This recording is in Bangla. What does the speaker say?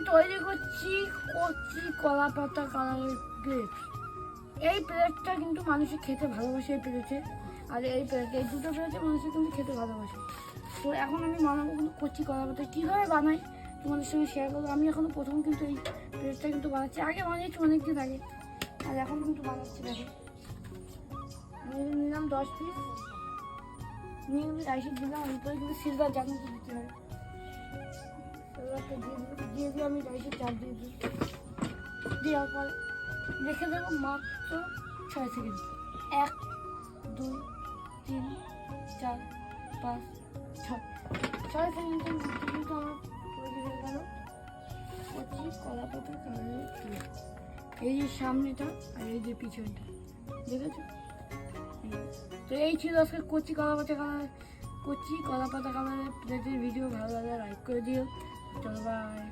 তৈরি করছি কচি কলা পাতা কালারের প্লেট। এই প্লেটটা কিন্তু মানুষে খেতে ভালোবাসে, এই প্লেটে আর এই প্লেটে, এই দুটো প্লেটে মানুষে কিন্তু খেতে ভালোবাসে। তো এখন আমি বানাবো কিন্তু কচি কলা পাতা। কীভাবে বানাই তোমাদের সঙ্গে শেয়ার করবো। আমি এখন প্রথম কিন্তু এই প্লেটটা কিন্তু বানাচ্ছি, আগে বানিয়েছি অনেকদিন আগে, আর এখন কিন্তু বানাচ্ছি। দেখো নিলাম 10 পিস, নিয়ে আমি রাইসে দিলাম, অন্তরে কিন্তু সিলভার জানি দিতে হবে। দিয়ে দিয়ে আমি রাইসের চাপ দিয়ে দিই, দেওয়ার পরে রেখে দেবো মাত্র 6 সেকেন্ড। 1 2 3 4 5 6 সেকেন্ডের মধ্যে কিন্তু আমার তৈরি হয়ে গেল কচি কলা পাতা কালারের প্লেট। এই যে সামনেটা আর এই যে পিছনটা, দেখেছো? তো এই ছিল আজকে কচি কলা পাতা কালারের প্লেটের ভিডিও। ভালো লাগলে লাইক করে দিও। চলো বাই।